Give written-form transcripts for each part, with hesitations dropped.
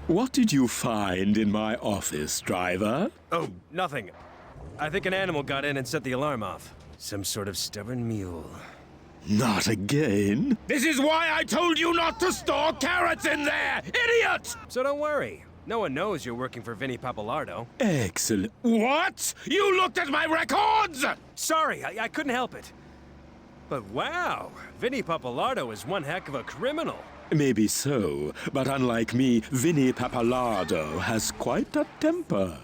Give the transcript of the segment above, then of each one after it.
What did you find in my office, driver? Oh, nothing. I think an animal got in and set the alarm off. Some sort of stubborn mule. Not again. This is why I told you not to store carrots in there, idiot! So don't worry. No one knows you're working for Vinnie Pappalardo. Excellent. What? You looked at my records? Sorry, I couldn't help it. But wow, Vinnie Pappalardo is one heck of a criminal. Maybe so, but unlike me, Vinnie Pappalardo has quite a temper.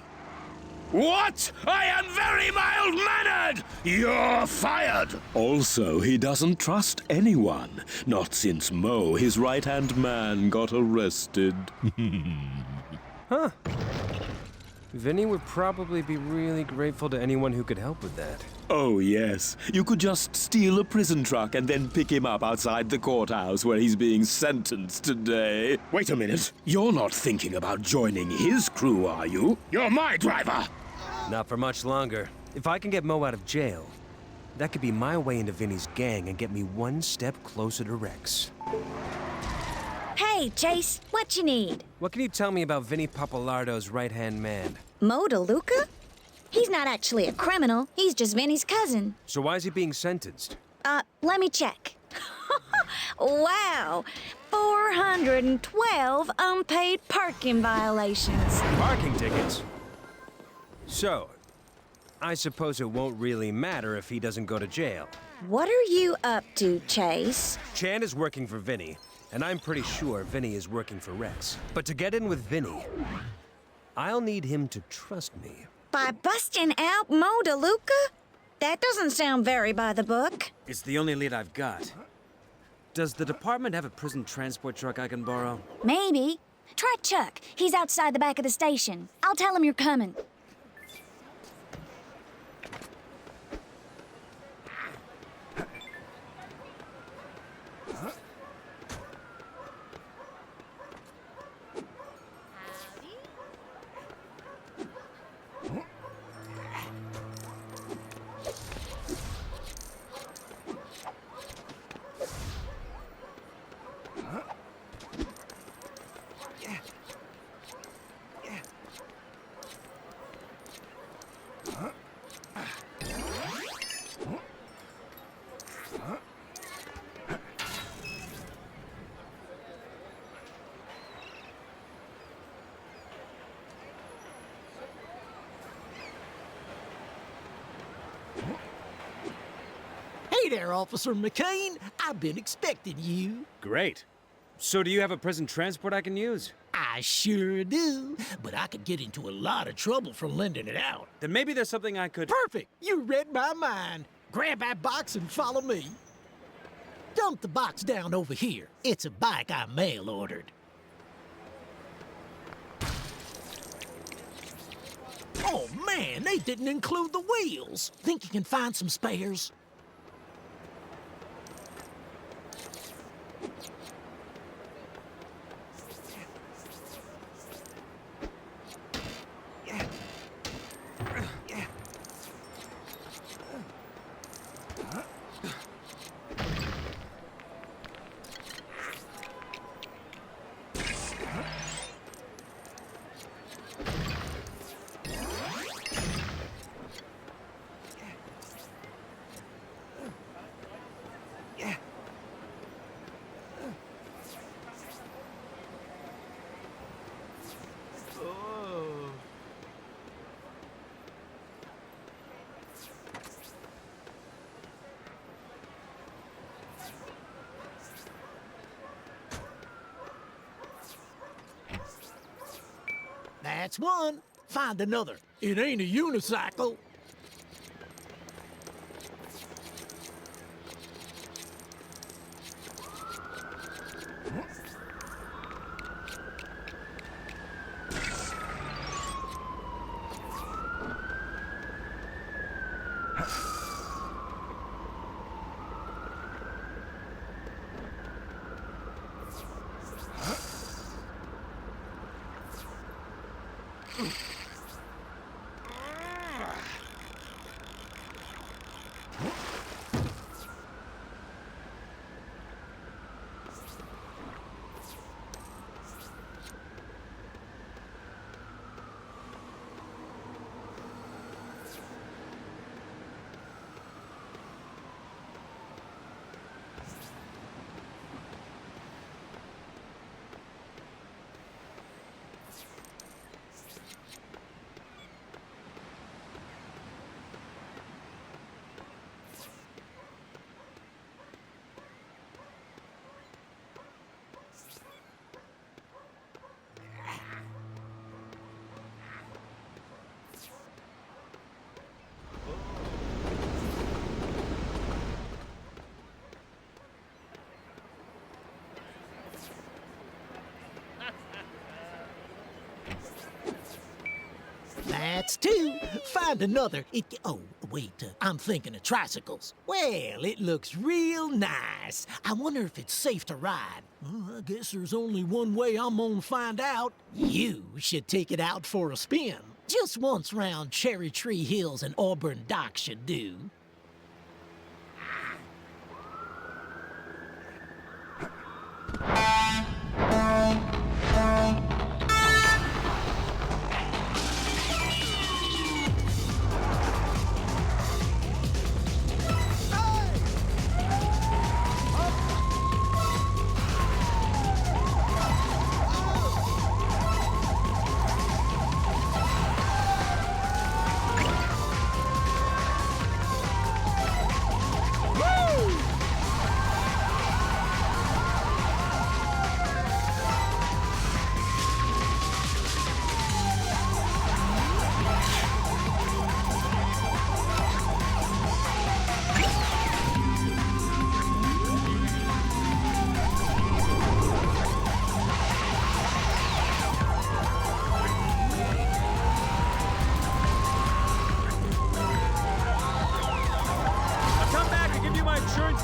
What? I am very mild-mannered! You're fired! Also, he doesn't trust anyone. Not since Mo, his right-hand man, got arrested. Huh. Vinnie would probably be really grateful to anyone who could help with that. Oh, yes. You could just steal a prison truck and then pick him up outside the courthouse where he's being sentenced today. Wait a minute. You're not thinking about joining his crew, are you? You're my driver! Not for much longer. If I can get Mo out of jail, that could be my way into Vinnie's gang and get me one step closer to Rex. Hey, Chase, what you need? What can you tell me about Vinnie Pappalardo's right-hand man? Mo DeLuca? He's not actually a criminal. He's just Vinny's cousin. So why is he being sentenced? Let me check. Wow! 412 unpaid parking violations. Parking tickets? So, I suppose it won't really matter if he doesn't go to jail. What are you up to, Chase? Chan is working for Vinny, and I'm pretty sure Vinny is working for Rex. But to get in with Vinny, I'll need him to trust me. By busting out Mo DeLuca? That doesn't sound very by the book. It's the only lead I've got. Does the department have a prison transport truck I can borrow? Maybe. Try Chuck. He's outside the back of the station. I'll tell him you're coming. Hey there, Officer McCain. I've been expecting you. Great. So do you have a prison transport I can use? I sure do, but I could get into a lot of trouble for lending it out. Then maybe there's something I could... Perfect! You read my mind. Grab that box and follow me. Dump the box down over here. It's a bike I mail ordered. Oh man, they didn't include the wheels. Think you can find some spares? That's one. Find another. It ain't a unicycle. bikes, too. Find another. Oh, wait, I'm thinking of tricycles. Well, it looks real nice. I wonder if it's safe to ride. Well, I guess there's only one way I'm gonna find out. You should take it out for a spin. Just once round Cherry Tree Hills and Auburn Dock should do.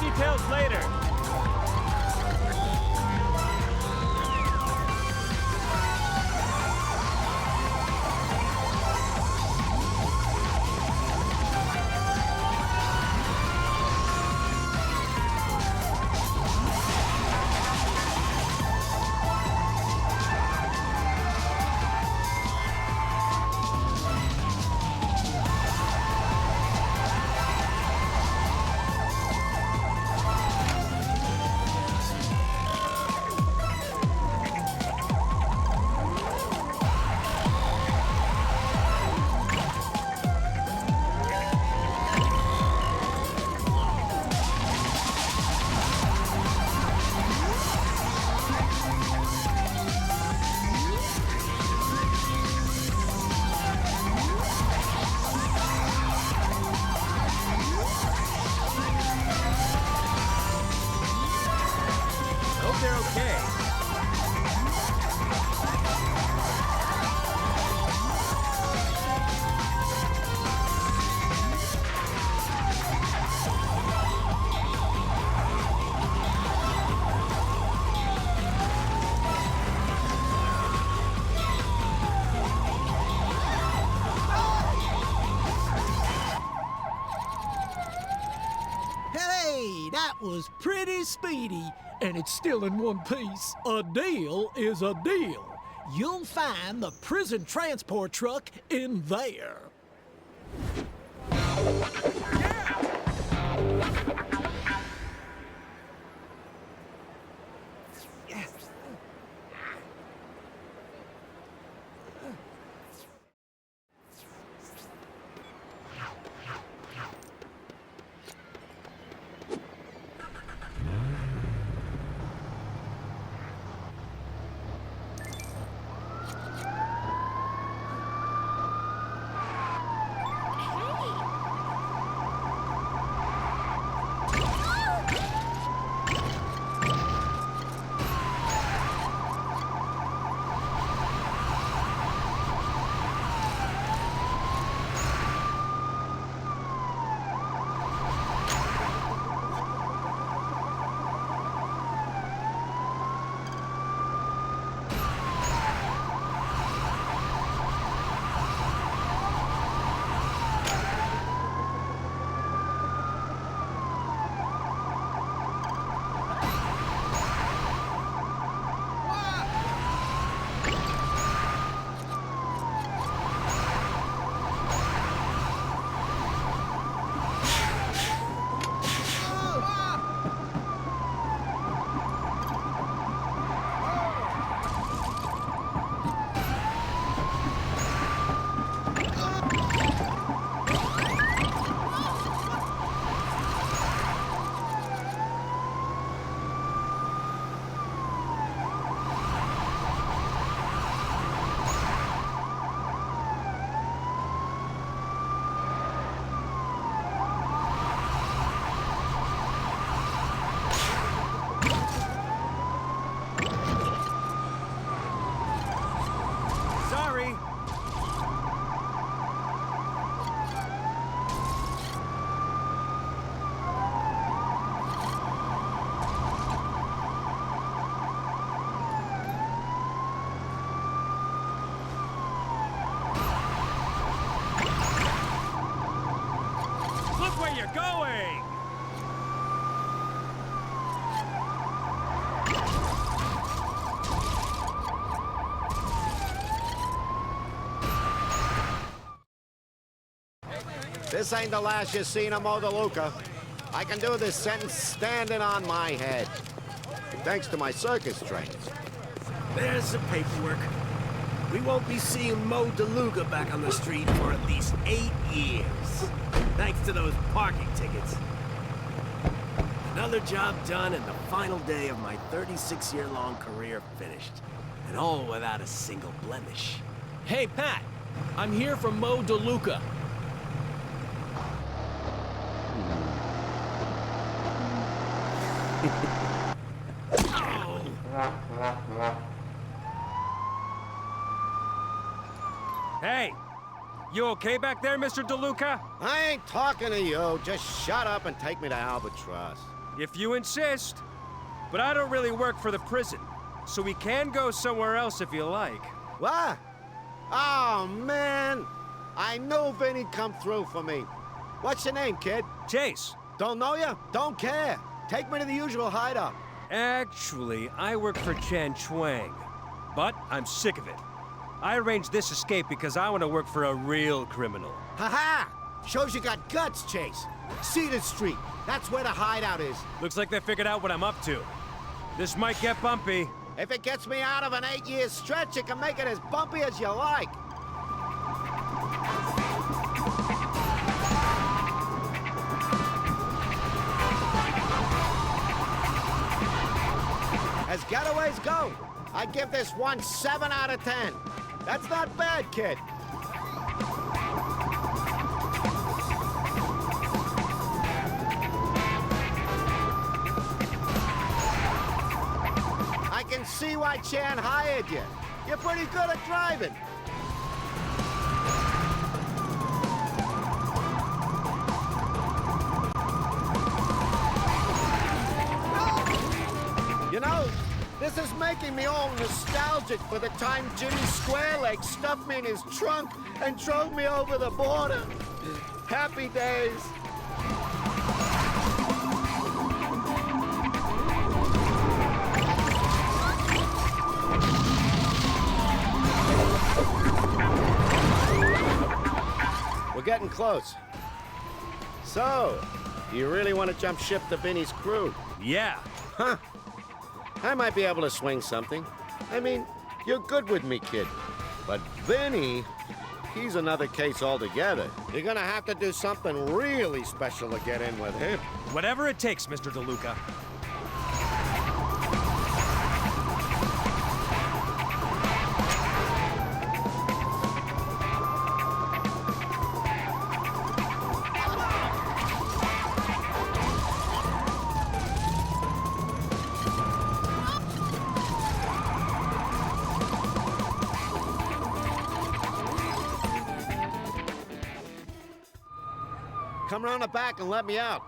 Details later. They're okay. Hey, that was pretty speedy. And it's still in one piece. A deal is a deal. You'll find the prison transport truck in there. going! This ain't the last you've seen of Mo DeLuca. I can do this sentence standing on my head. Thanks to my circus trains. There's the paperwork. We won't be seeing Mo DeLuca back on the street for at least 8 years. Thanks to those parking tickets. Another job done and the final day of my 36-year-long career finished. And all without a single blemish. Hey, Pat. I'm here from Mo DeLuca. Hey! You okay back there, Mr. DeLuca? I ain't talking to you. Just shut up and take me to Albatross. If you insist. But I don't really work for the prison, so we can go somewhere else if you like. What? Oh, man. I knew Vinny'd come through for me. What's your name, kid? Chase, Don't know you? Don't care. Take me to the usual hideout. actually, I work for Chan Chuang, but I'm sick of it. I arranged this escape because I want to work for a real criminal. Ha-ha! Shows you got guts, Chase. Cedar Street. That's where the hideout is. Looks like they figured out what I'm up to. This might get bumpy. If it gets me out of an 8-year stretch, you can make it as bumpy as you like. As getaways go, I give this one 7 out of 10. That's not bad, kid. I can see why Chan hired you. You're pretty good at driving. You know, this is making me all nostalgic for the time Jimmy Squarelegs stuffed me in his trunk and drove me over the border. Happy days. We're getting close. So, do you really want to jump ship to Vinny's crew? Yeah. Huh. I might be able to swing something. I mean, you're good with me, kid. But Vinny, he's another case altogether. You're gonna have to do something really special to get in with him. Whatever it takes, Mr. DeLuca. Come around the back and let me out.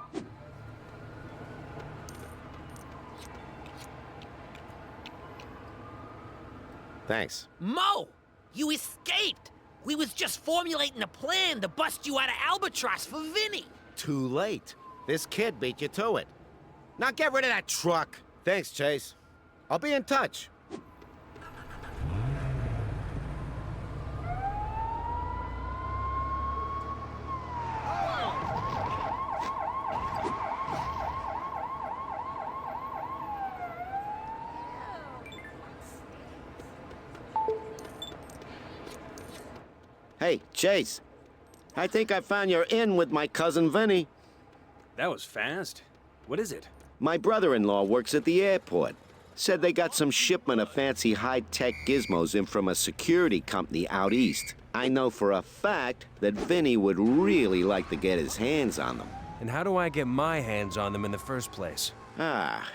Thanks. Mo! You escaped! We was just formulating a plan to bust you out of Albatross for Vinny! Too late. This kid beat you to it. Now get rid of that truck. Thanks, Chase. I'll be in touch. Hey, Chase. I think I found your in with my cousin Vinny. That was fast. What is it? My brother-in-law works at the airport. Said they got some shipment of fancy high-tech gizmos in from a security company out east. I know for a fact that Vinny would really like to get his hands on them. And how do I get my hands on them in the first place? Ah.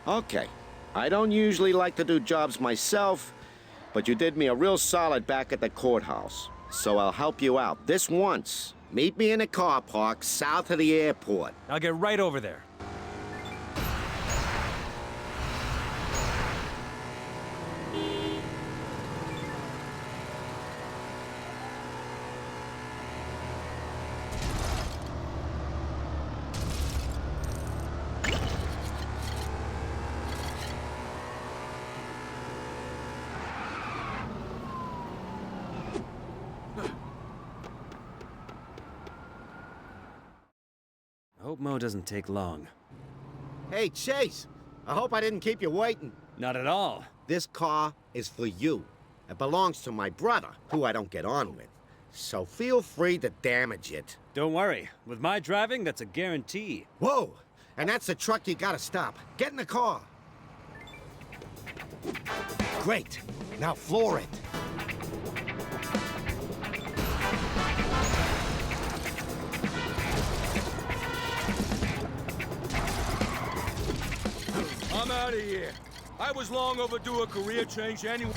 Okay. I don't usually like to do jobs myself, but you did me a real solid back at the courthouse. So I'll help you out this once. Meet me in a car park south of the airport. I'll get right over there. Hope Mo doesn't take long. Hey, Chase. I hope I didn't keep you waiting. Not at all. This car is for you. It belongs to my brother, who I don't get on with. So feel free to damage it. Don't worry. With my driving, that's a guarantee. Whoa! And that's the truck you gotta stop. Get in the car. Great. Now floor it. I'm out of here. I was long overdue a career change anyway.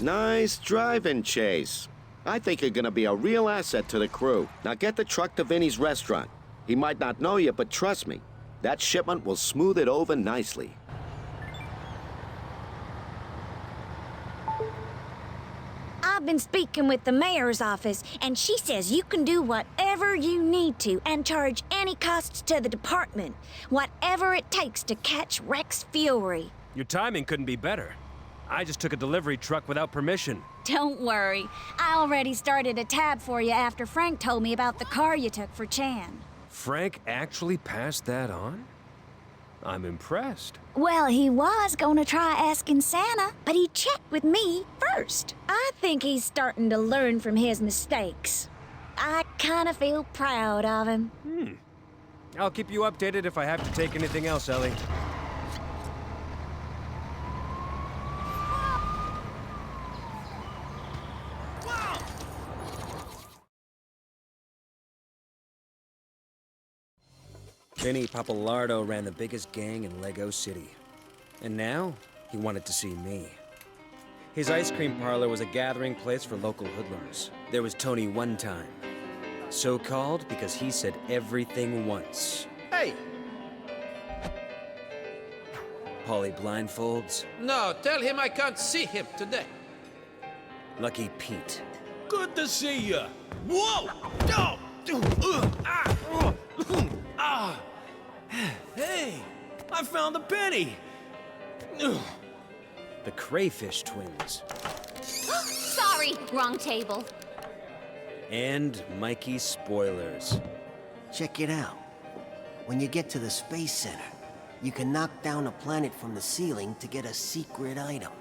Nice driving, Chase. I think you're gonna be a real asset to the crew. Now get the truck to Vinny's restaurant. He might not know you, but trust me, that shipment will smooth it over nicely. I've been speaking with the mayor's office, and she says you can do whatever you need to and charge any costs to the department. Whatever it takes to catch Rex Fury. Your timing couldn't be better. I just took a delivery truck without permission. Don't worry. I already started a tab for you after Frank told me about the car you took for Chan. Frank actually passed that on? I'm impressed. Well, he was gonna try asking Santa, but he checked with me first. I think he's starting to learn from his mistakes. I kinda feel proud of him. I'll keep you updated if I have to take anything else, Ellie. Vinny Pappalardo ran the biggest gang in Lego City. And now, he wanted to see me. His ice cream parlor was a gathering place for local hoodlums. There was Tony One Time. So called because he said everything once. Hey! Polly Blindfolds, No, tell him I can't see him today. Lucky Pete. Good to see you. Whoa! Hey, I found the penny. The Crayfish Twins. Sorry, wrong table. And Mikey Spoilers. Check it out. When you get to the Space Center, you can knock down a planet from the ceiling to get a secret item.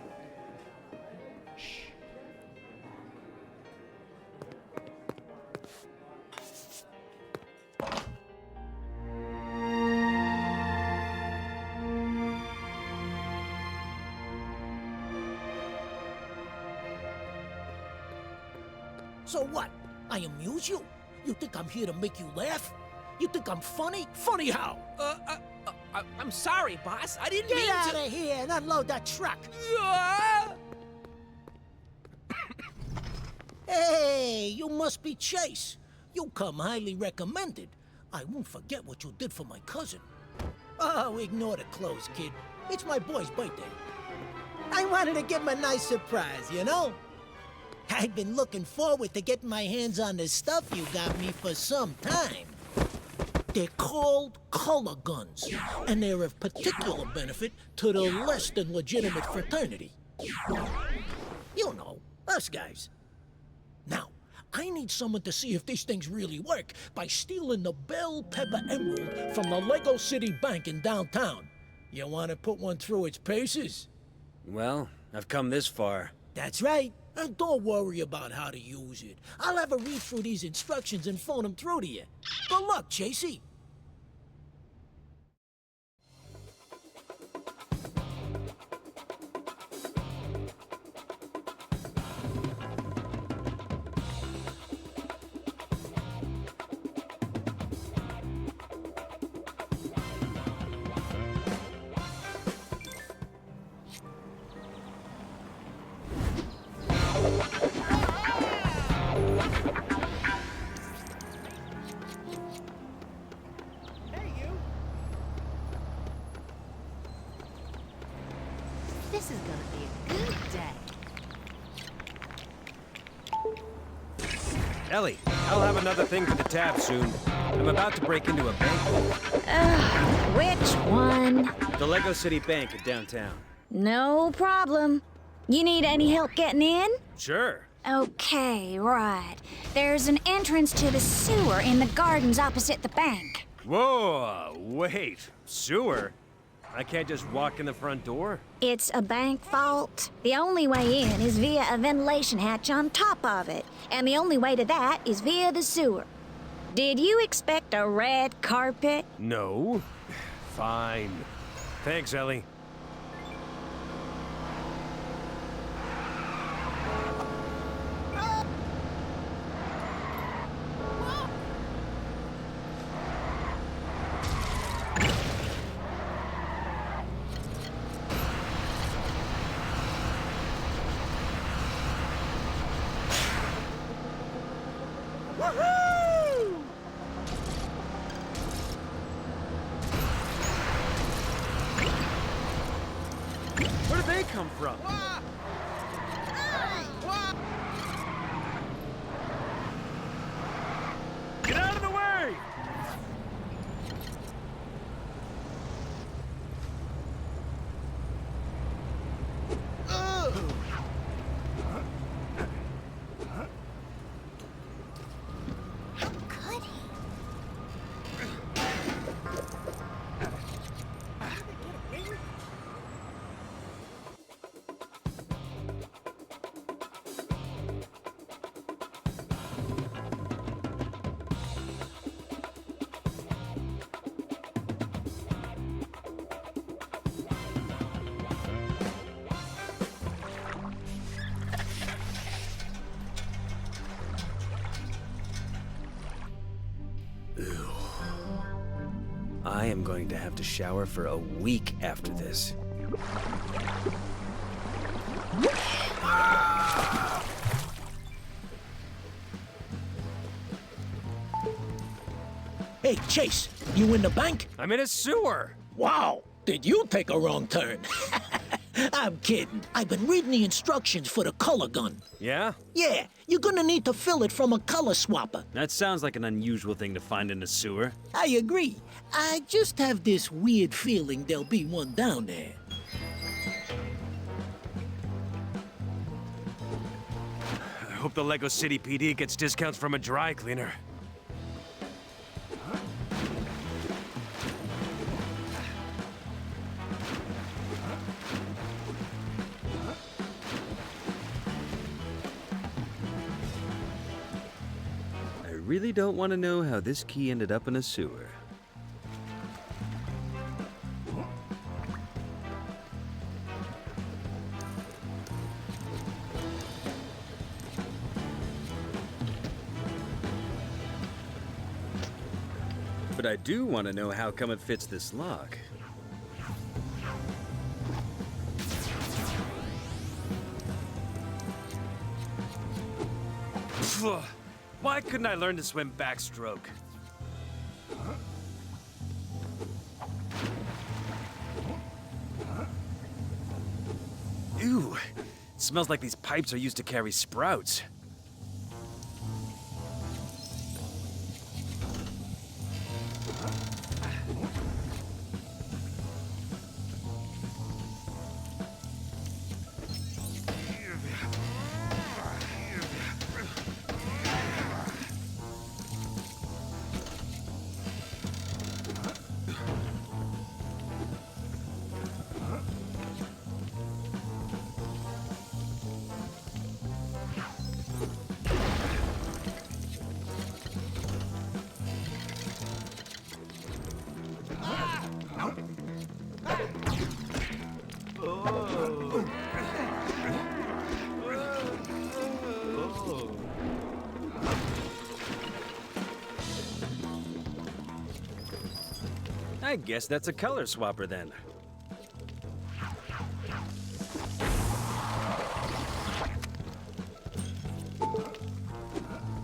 So what? I amuse you? You think I'm here to make you laugh? You think I'm funny? Funny how? I'm sorry, boss. I didn't Get mean out to. of here and unload that truck. Ah! Hey, you must be Chase. You come highly recommended. I won't forget what you did for my cousin. Oh, ignore the clothes, kid. It's my boy's birthday. I wanted to give him a nice surprise, you know? I've been looking forward to getting my hands on the stuff you got me for some time. They're called color guns, and they're of particular benefit to the less than legitimate fraternity. You know, us guys. Now, I need someone to see if these things really work by stealing the bell pepper emerald from the Lego City Bank in downtown. You want to put one through its paces? Well, I've come this far. That's right. And don't worry about how to use it. I'll have a read through these instructions and phone them through to you. Good luck, Chasey. This is gonna be a good day. Ellie, I'll have another thing for the tab soon. I'm about to break into a bank. Which one? The Lego City Bank in downtown. No problem. You need any help getting in? Sure. Okay, right. There's an entrance to the sewer in the gardens opposite the bank. Whoa, wait. Sewer? I can't just walk in the front door? It's a bank vault. The only way in is via a ventilation hatch on top of it, and the only way to that is via the sewer. Did you expect a red carpet? No. Fine. Thanks, Ellie. Where did they come from? Get out of the way! Could he? I am going to have to shower for a week after this. Hey, Chase, you in the bank? I'm in a sewer! Wow, did you take a wrong turn? I'm kidding. I've been reading the instructions for the color gun. Yeah? Yeah, you're gonna need to fill it from a color swapper. That sounds like an unusual thing to find in a sewer. I agree. I just have this weird feeling there'll be one down there. I hope the Lego City PD gets discounts from a dry cleaner. I really don't want to know how this key ended up in a sewer. But I do want to know how come it fits this lock. Why couldn't I learn to swim backstroke? Ew, it smells like these pipes are used to carry sprouts. I guess that's a color swapper then.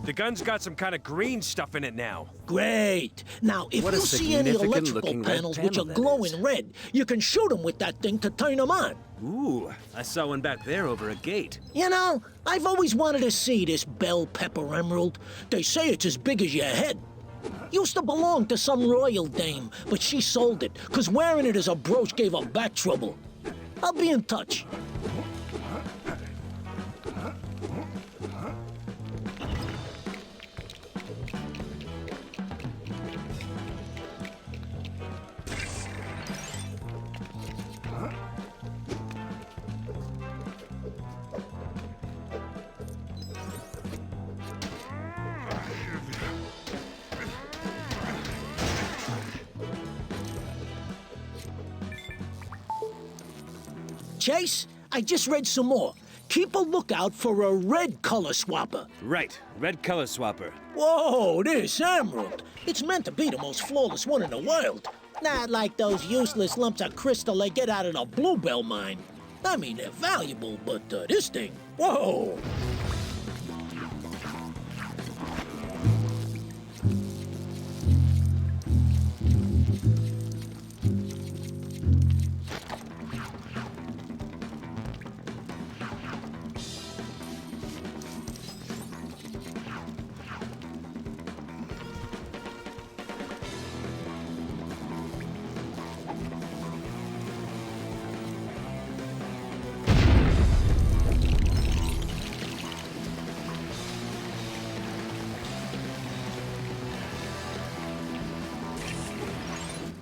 The gun's got some kind of green stuff in it now. Great. Now, if What a you see any significant electrical looking red panels which panel are that glowing is. red, you can shoot them with that thing to turn them on. Ooh, I saw one back there over a gate. You know, I've always wanted to see this bell pepper emerald. They say it's as big as your head. Used to belong to some royal dame, but she sold it, 'cause wearing it as a brooch gave her back trouble. I'll be in touch. Chase, I just read some more. Keep a lookout for a red color swapper. Right, red color swapper. Whoa, this emerald. It's meant to be the most flawless one in the world. Not like those useless lumps of crystal they get out of the bluebell mine. I mean, they're valuable, but this thing, whoa.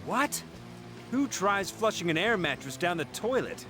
What? Who tries flushing an air mattress down the toilet?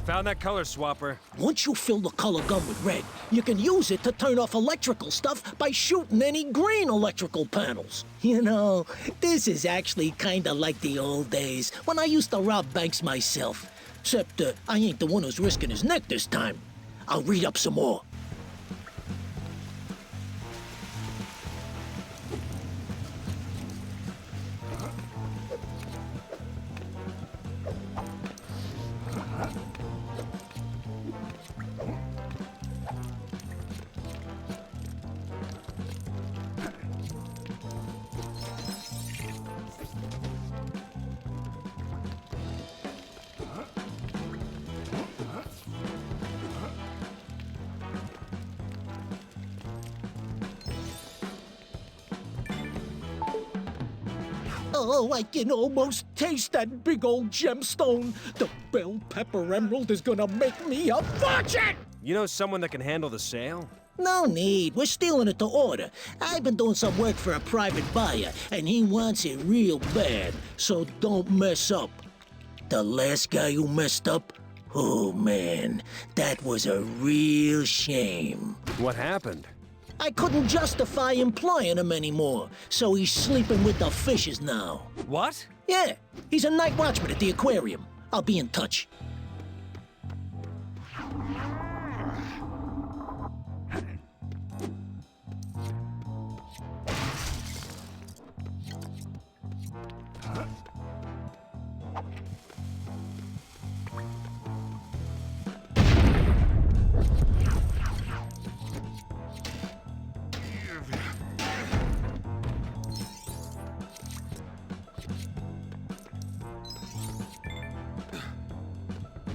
Found that color swapper. Once you fill the color gun with red, you can use it to turn off electrical stuff by shooting any green electrical panels. You know, this is actually kinda like the old days when I used to rob banks myself. Except I ain't the one who's risking his neck this time. I'll read up some more. Oh, I can almost taste that big old gemstone. The bell pepper emerald is gonna make me a fortune! You know someone that can handle the sale? No need. We're stealing it to order. I've been doing some work for a private buyer, and he wants it real bad, so don't mess up. The last guy who messed up? Oh, man, that was a real shame. What happened? I couldn't justify employing him anymore, so he's sleeping with the fishes now. What? Yeah, he's a night watchman at the aquarium. I'll be in touch.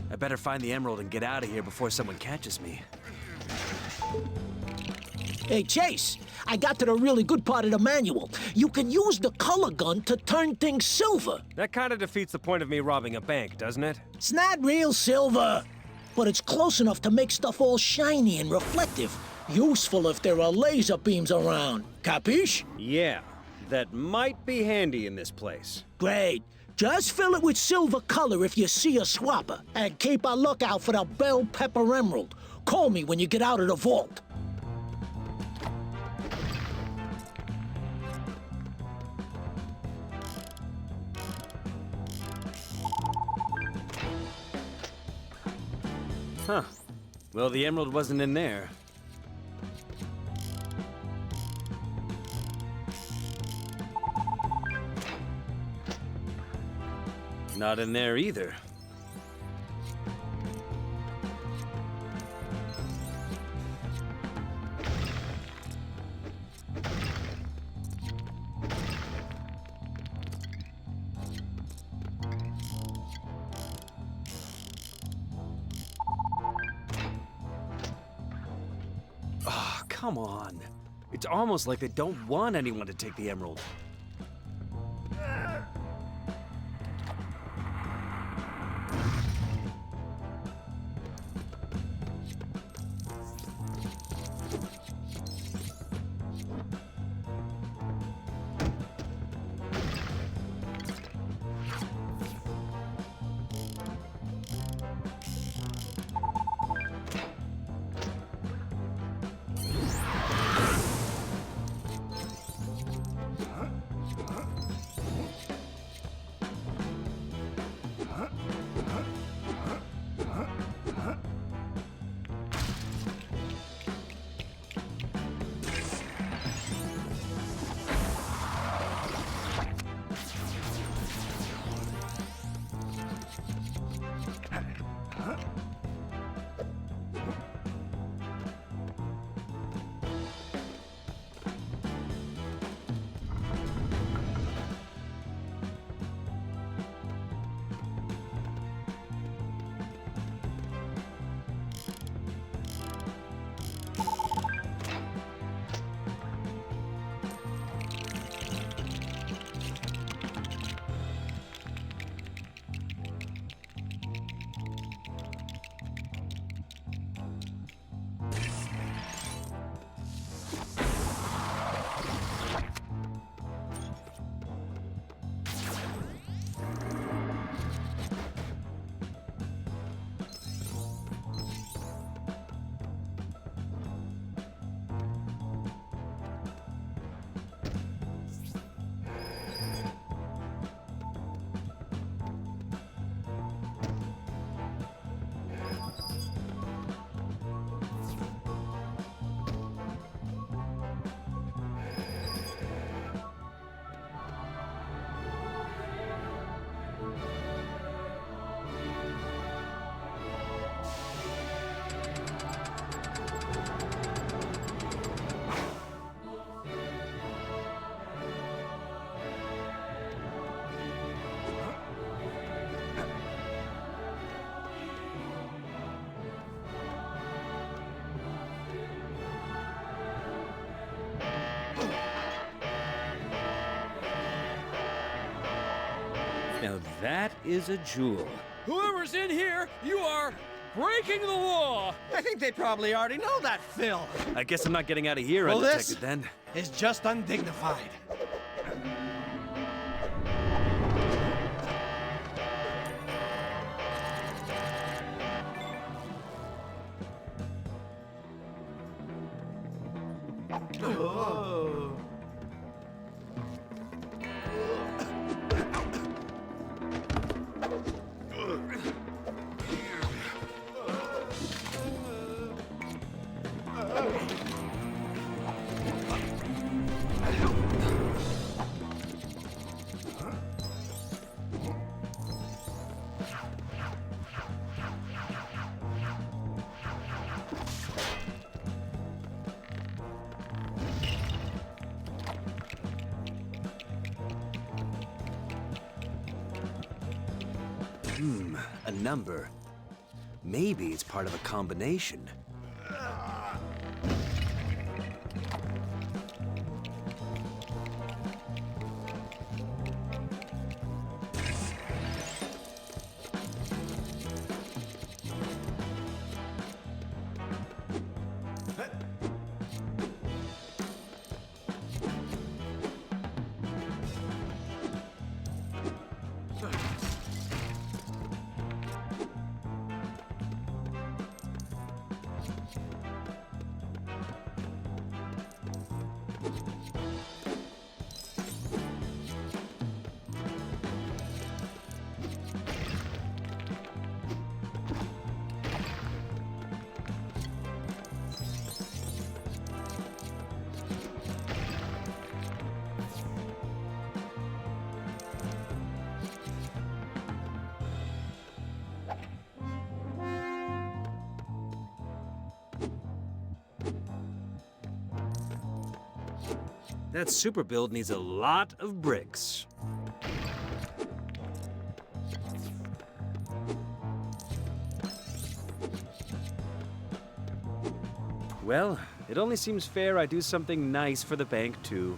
I better find the emerald and get out of here before someone catches me. Hey, Chase, I got to the really good part of the manual. You can use the color gun to turn things silver. That kind of defeats the point of me robbing a bank, doesn't it? It's not real silver, but it's close enough to make stuff all shiny and reflective. Useful if there are laser beams around. Capiche? Yeah, that might be handy in this place. Great. Just fill it with silver color if you see a swapper, and keep a lookout for the bell pepper emerald. Call me when you get out of the vault. Huh. Well, the emerald wasn't in there. Not in there either. Oh, come on. It's almost like they don't want anyone to take the emerald. Now that is a jewel. Whoever's in here, you are breaking the law! I think they probably already know that, Phil. I guess I'm not getting out of here Well, undetected then. Is just undignified. A number. Maybe it's part of a combination. That super build needs a lot of bricks. Well, it only seems fair I do something nice for the bank, too.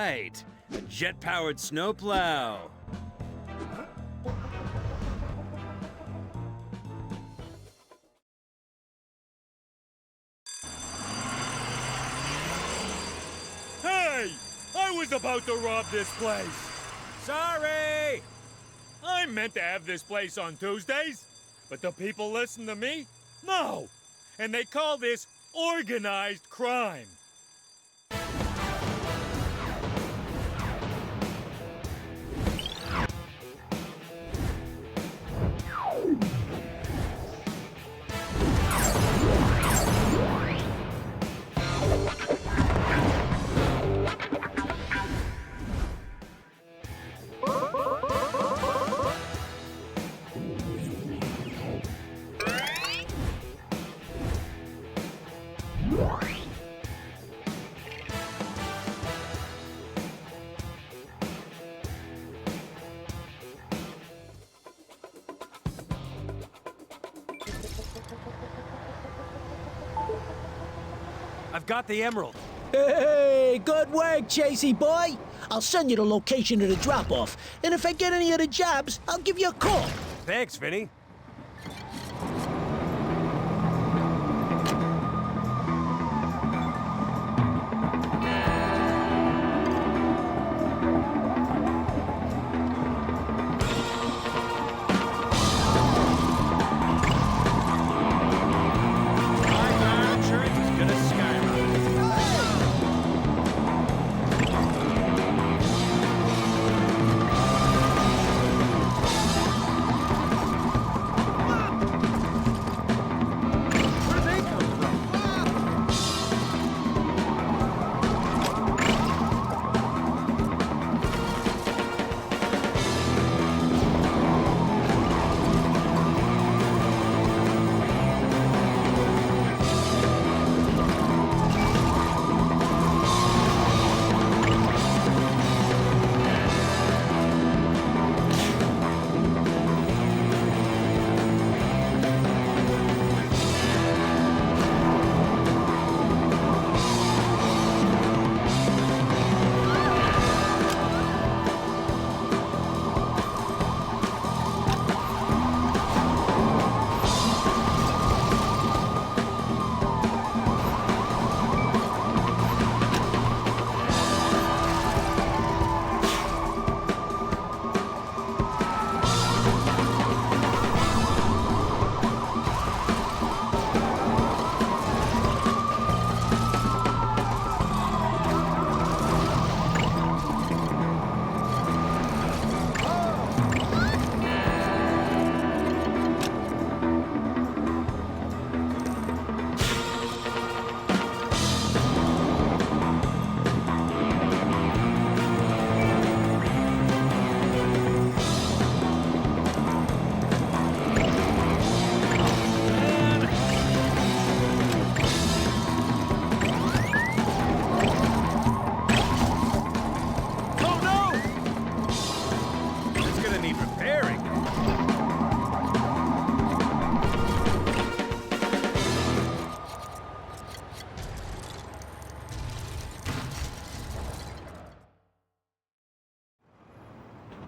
right. A jet-powered snowplow. Hey! I was about to rob this place. Sorry! I meant to have this place on Tuesdays, but the people listen to me? No! And they call this organized crime. I've got the emerald. Hey, good work, Chasey boy. I'll send you the location of the drop-off, and if I get any other jobs, I'll give you a call. Thanks, Vinny.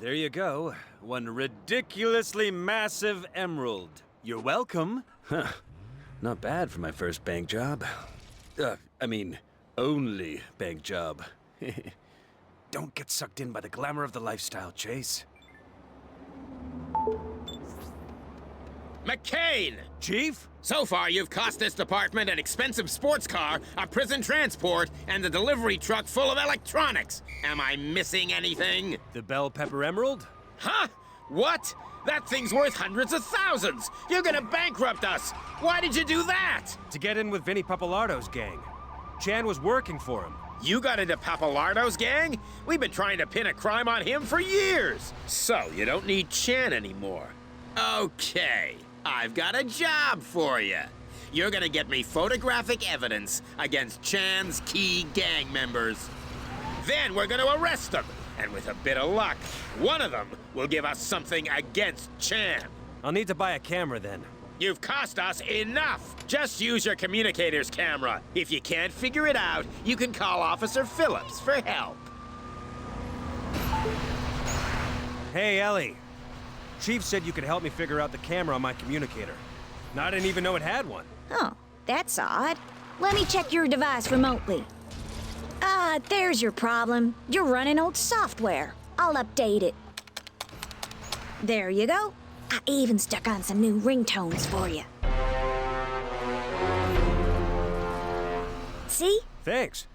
There you go. One ridiculously massive emerald. You're welcome. Huh. Not bad for my first bank job. Only bank job. Don't get sucked in by the glamour of the lifestyle, Chase. McCain! Chief? So far, you've cost this department an expensive sports car, a prison transport, and a delivery truck full of electronics. Am I missing anything? The bell pepper emerald? Huh? What? That thing's worth hundreds of thousands! You're gonna bankrupt us! Why did you do that? To get in with Vinny Papalardo's gang. Chan was working for him. You got into Papalardo's gang? We've been trying to pin a crime on him for years. So, you don't need Chan anymore. Okay, I've got a job for you. You're gonna get me photographic evidence against Chan's key gang members. Then we're gonna arrest them, and with a bit of luck, one of them will give us something against Chan. I'll need to buy a camera then. You've cost us enough! Just use your communicator's camera. If you can't figure it out, you can call Officer Phillips for help. Hey, Ellie. Chief said you could help me figure out the camera on my communicator. No, I didn't even know it had one. Oh, that's odd. Let me check your device remotely. Ah, there's your problem. You're running old software. I'll update it. There you go. I even stuck on some new ringtones for you. See? Thanks.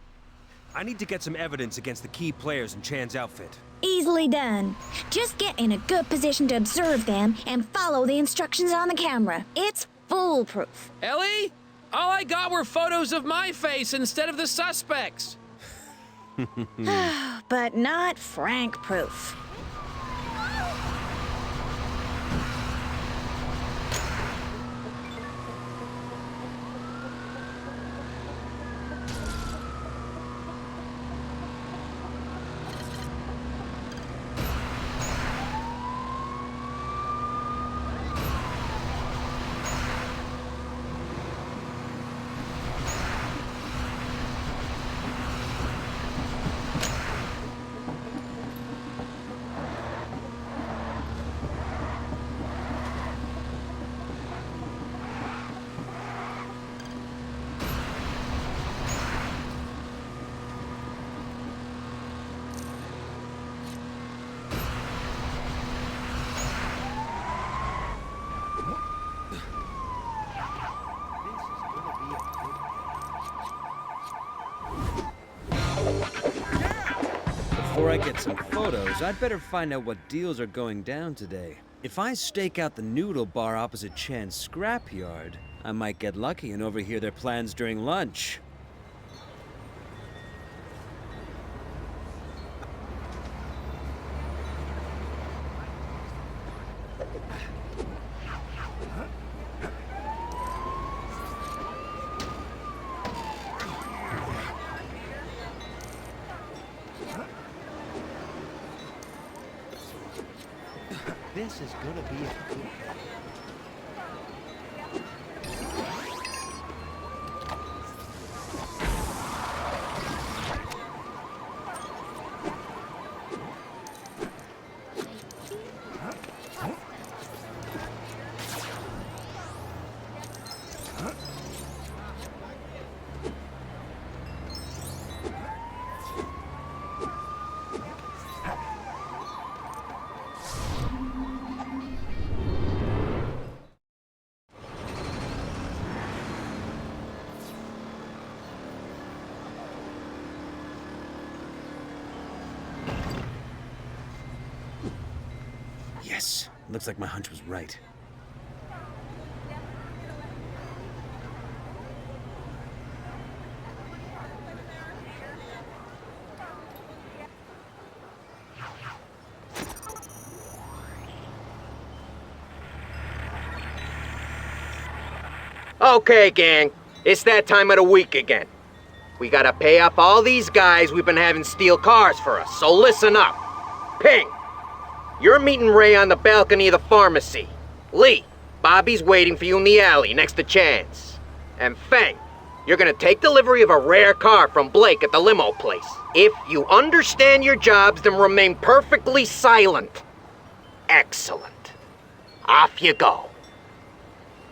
I need to get some evidence against the key players in Chan's outfit. Easily done. Just get in a good position to observe them and follow the instructions on the camera. It's foolproof. Ellie? All I got were photos of my face instead of the suspects. But not Frank-proof. Before I get some photos, I'd better find out what deals are going down today. If I stake out the noodle bar opposite Chan's scrapyard, I might get lucky and overhear their plans during lunch. This is gonna be a good Yes, looks like my hunch was right. Okay, gang. It's that time of the week again. We gotta pay up all these guys we've been having steal cars for us, so listen up. Ping! You're meeting Ray on the balcony of the pharmacy. Lee, Bobby's waiting for you in the alley next to Chan's. And Feng, you're gonna take delivery of a rare car from Blake at the limo place. If you understand your jobs, then remain perfectly silent. Excellent. Off you go.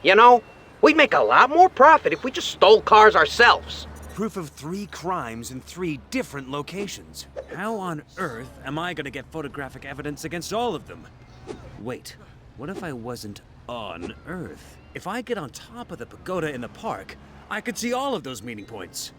You know, we'd make a lot more profit if we just stole cars ourselves. Proof of 3 crimes in 3 different locations. How on earth am I gonna get photographic evidence against all of them? Wait, what if I wasn't on Earth? If I get on top of the pagoda in the park, I could see all of those meeting points.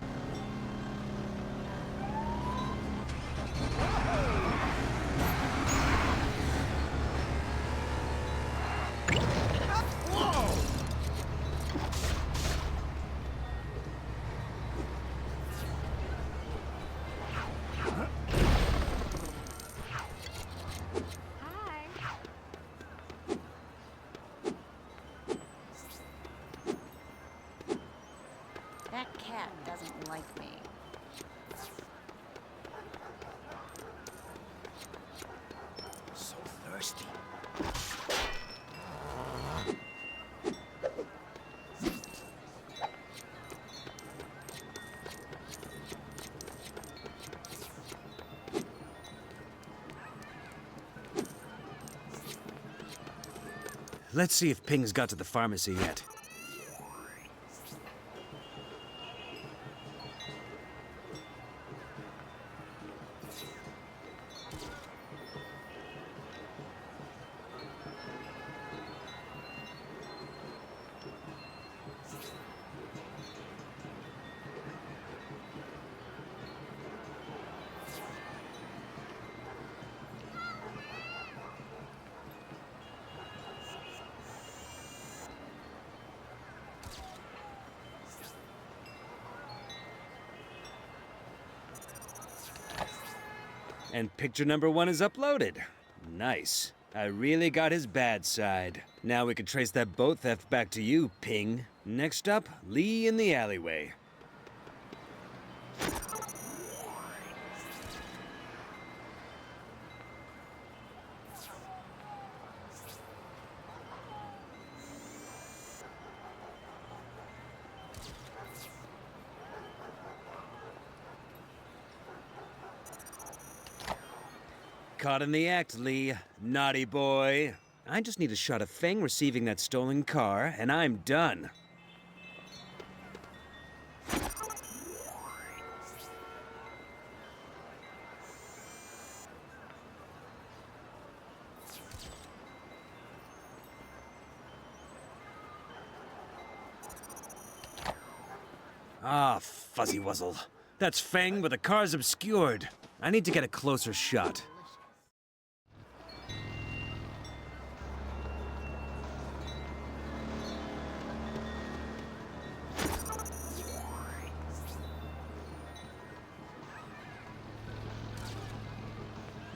That cat doesn't like me. So thirsty. Let's see if Ping's got to the pharmacy yet. And picture number 1 is uploaded. Nice. I really got his bad side. Now we can trace that boat theft back to you, Ping. Next up, Lee in the alleyway. Caught in the act, Lee. Naughty boy. I just need a shot of Feng receiving that stolen car, and I'm done. Ah, fuzzy wuzzle. That's Feng, but the car's obscured. I need to get a closer shot.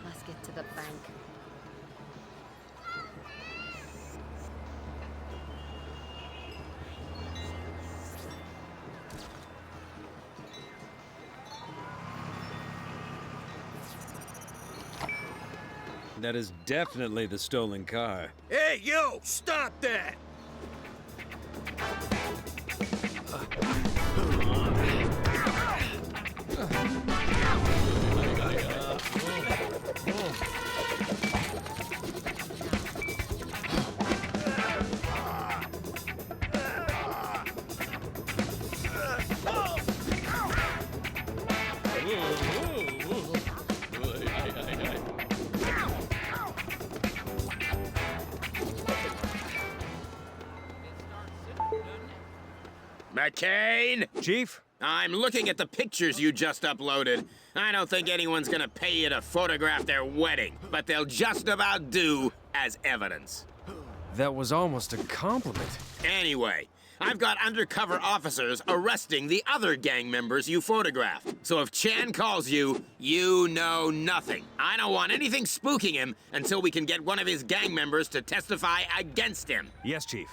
Let's get to the bank. That is definitely the stolen car. Hey, you! Stop that! McCain! Chief? I'm looking at the pictures you just uploaded. I don't think anyone's gonna pay you to photograph their wedding, but they'll just about do as evidence. That was almost a compliment. Anyway, I've got undercover officers arresting the other gang members you photographed. So if Chan calls you, you know nothing. I don't want anything spooking him until we can get one of his gang members to testify against him. Yes, Chief.